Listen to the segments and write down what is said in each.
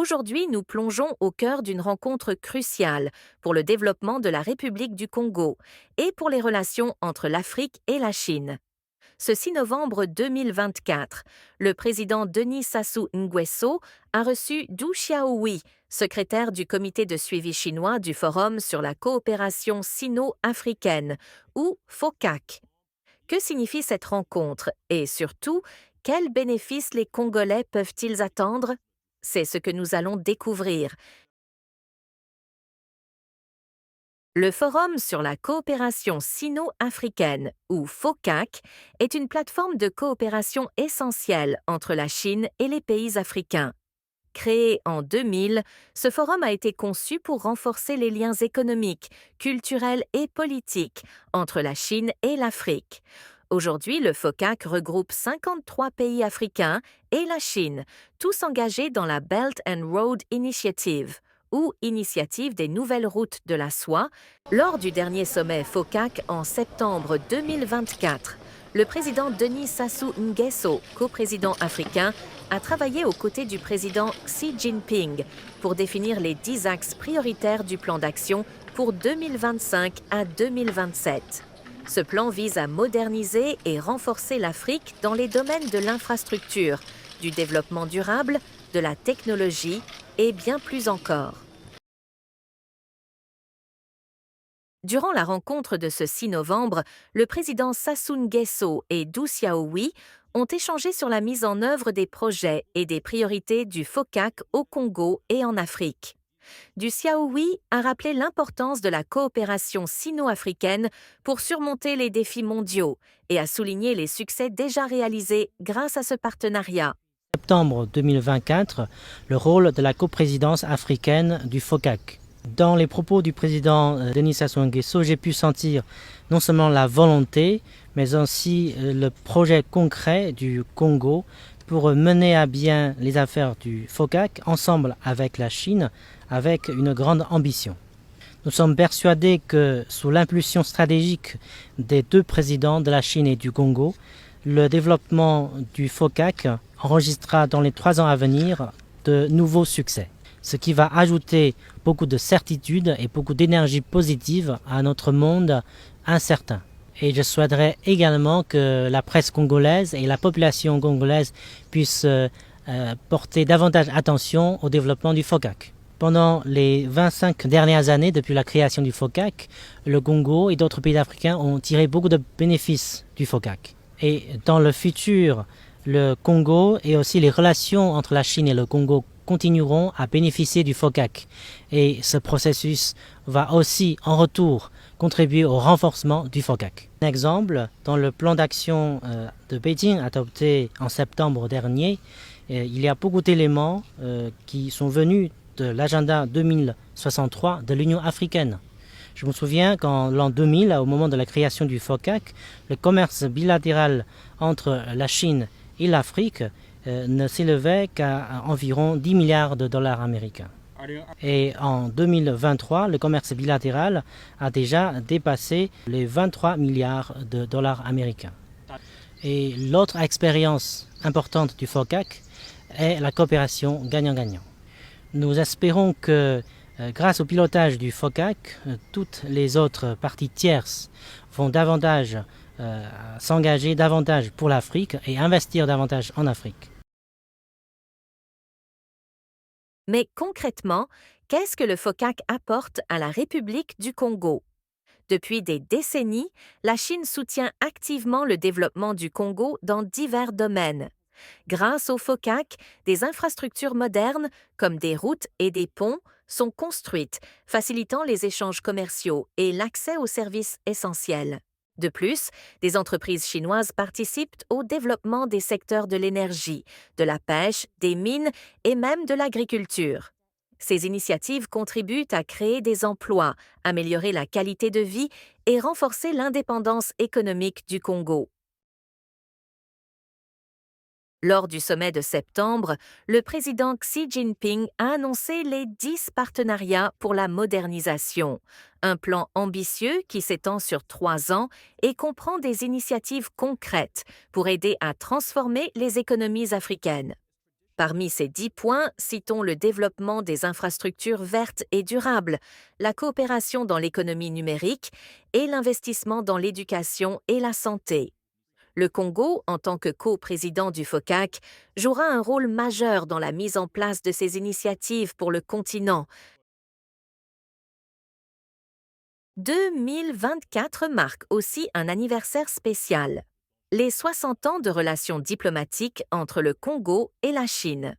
Aujourd'hui, nous plongeons au cœur d'une rencontre cruciale pour le développement de la République du Congo et pour les relations entre l'Afrique et la Chine. Ce 6 novembre 2024, le président Denis Sassou Nguesso a reçu Du Xiaohui, secrétaire du comité de suivi chinois du Forum sur la coopération sino-africaine, ou FOCAC. Que signifie cette rencontre et surtout, quels bénéfices les Congolais peuvent-ils attendre? C'est ce que nous allons découvrir. Le Forum sur la coopération sino-africaine, ou FOCAC, est une plateforme de coopération essentielle entre la Chine et les pays africains. Créé en 2000, ce forum a été conçu pour renforcer les liens économiques, culturels et politiques entre la Chine et l'Afrique. Aujourd'hui, le FOCAC regroupe 53 pays africains et la Chine, tous engagés dans la Belt and Road Initiative, ou Initiative des nouvelles routes de la soie, lors du dernier sommet FOCAC en septembre 2024. Le président Denis Sassou Nguesso, coprésident africain, a travaillé aux côtés du président Xi Jinping pour définir les 10 axes prioritaires du plan d'action pour 2025 à 2027. Ce plan vise à moderniser et renforcer l'Afrique dans les domaines de l'infrastructure, du développement durable, de la technologie et bien plus encore. Durant la rencontre de ce 6 novembre, le président Sassou Nguesso et Du Xiaohui ont échangé sur la mise en œuvre des projets et des priorités du FOCAC au Congo et en Afrique. Du Xiaohui a rappelé l'importance de la coopération sino-africaine pour surmonter les défis mondiaux et a souligné les succès déjà réalisés grâce à ce partenariat. Septembre 2024, le rôle de la coprésidence africaine du FOCAC. Dans les propos du président Denis Sassou Nguesso, j'ai pu sentir non seulement la volonté, mais aussi le projet concret du Congo pour mener à bien les affaires du FOCAC ensemble avec la Chine, avec une grande ambition. Nous sommes persuadés que sous l'impulsion stratégique des deux présidents de la Chine et du Congo, le développement du FOCAC enregistrera dans les 3 ans à venir de nouveaux succès, ce qui va ajouter beaucoup de certitude et beaucoup d'énergie positive à notre monde incertain. Et je souhaiterais également que la presse congolaise et la population congolaise puissent porter davantage attention au développement du FOCAC. Pendant les 25 dernières années depuis la création du FOCAC, le Congo et d'autres pays africains ont tiré beaucoup de bénéfices du FOCAC. Et dans le futur, le Congo et aussi les relations entre la Chine et le Congo continueront à bénéficier du FOCAC. Et ce processus va aussi, en retour, contribuer au renforcement du FOCAC. Un exemple, dans le plan d'action de Beijing adopté en septembre dernier, il y a beaucoup d'éléments qui sont venus de l'agenda 2063 de l'Union africaine. Je me souviens qu'en l'an 2000, au moment de la création du FOCAC, le commerce bilatéral entre la Chine et l'Afrique ne s'élevait qu'à environ 10 milliards de dollars américains. Et en 2023, le commerce bilatéral a déjà dépassé les 23 milliards de dollars américains. Et l'autre expérience importante du FOCAC est la coopération gagnant-gagnant. Nous espérons que grâce au pilotage du FOCAC, toutes les autres parties tierces vont davantage s'engager davantage pour l'Afrique et investir davantage en Afrique. Mais concrètement, qu'est-ce que le FOCAC apporte à la République du Congo? Depuis des décennies, la Chine soutient activement le développement du Congo dans divers domaines. Grâce au FOCAC, des infrastructures modernes, comme des routes et des ponts, sont construites, facilitant les échanges commerciaux et l'accès aux services essentiels. De plus, des entreprises chinoises participent au développement des secteurs de l'énergie, de la pêche, des mines et même de l'agriculture. Ces initiatives contribuent à créer des emplois, améliorer la qualité de vie et renforcer l'indépendance économique du Congo. Lors du sommet de septembre, le président Xi Jinping a annoncé les 10 partenariats pour la modernisation, un plan ambitieux qui s'étend sur 3 ans et comprend des initiatives concrètes pour aider à transformer les économies africaines. Parmi ces 10 points, citons le développement des infrastructures vertes et durables, la coopération dans l'économie numérique et l'investissement dans l'éducation et la santé. Le Congo, en tant que coprésident du FOCAC, jouera un rôle majeur dans la mise en place de ces initiatives pour le continent. 2024 marque aussi un anniversaire spécial. Les 60 ans de relations diplomatiques entre le Congo et la Chine.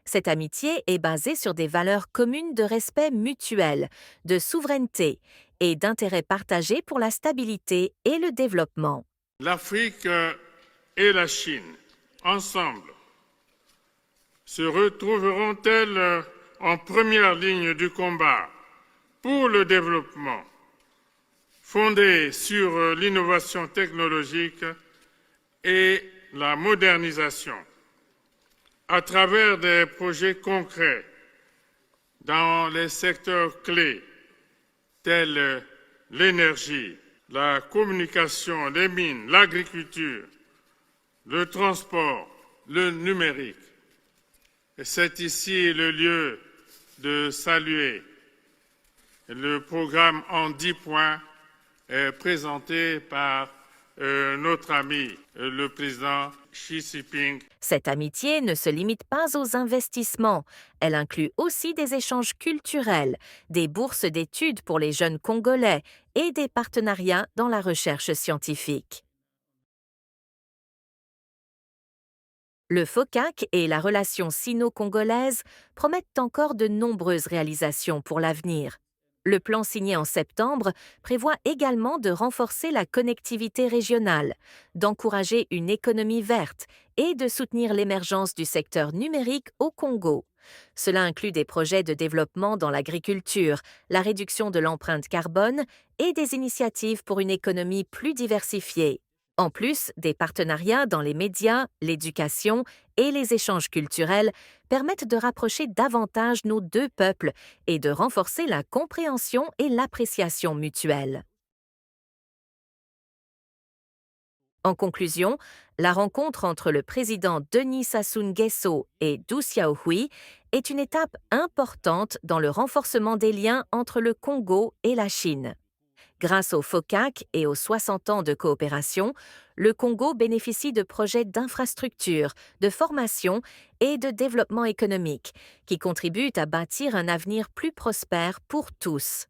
Cette amitié est basée sur des valeurs communes de respect mutuel, de souveraineté et d'intérêt partagé pour la stabilité et le développement. L'Afrique et la Chine, ensemble, se retrouveront-elles en première ligne du combat pour le développement, fondé sur l'innovation technologique et la modernisation, à travers des projets concrets dans les secteurs clés tels l'énergie, la communication, les mines, l'agriculture, le transport, le numérique. Et c'est ici le lieu de saluer le programme en 10 points présenté par notre ami, le président Xi Jinping. Cette amitié ne se limite pas aux investissements. Elle inclut aussi des échanges culturels, des bourses d'études pour les jeunes Congolais et des partenariats dans la recherche scientifique. Le FOCAC et la relation sino-congolaise promettent encore de nombreuses réalisations pour l'avenir. Le plan signé en septembre prévoit également de renforcer la connectivité régionale, d'encourager une économie verte et de soutenir l'émergence du secteur numérique au Congo. Cela inclut des projets de développement dans l'agriculture, la réduction de l'empreinte carbone et des initiatives pour une économie plus diversifiée. En plus, des partenariats dans les médias, l'éducation et les échanges culturels permettent de rapprocher davantage nos deux peuples et de renforcer la compréhension et l'appréciation mutuelle. En conclusion, la rencontre entre le président Denis Sassou Nguesso et Dou Xiaohui est une étape importante dans le renforcement des liens entre le Congo et la Chine. Grâce au FOCAC et aux 60 ans de coopération, le Congo bénéficie de projets d'infrastructure, de formation et de développement économique qui contribuent à bâtir un avenir plus prospère pour tous.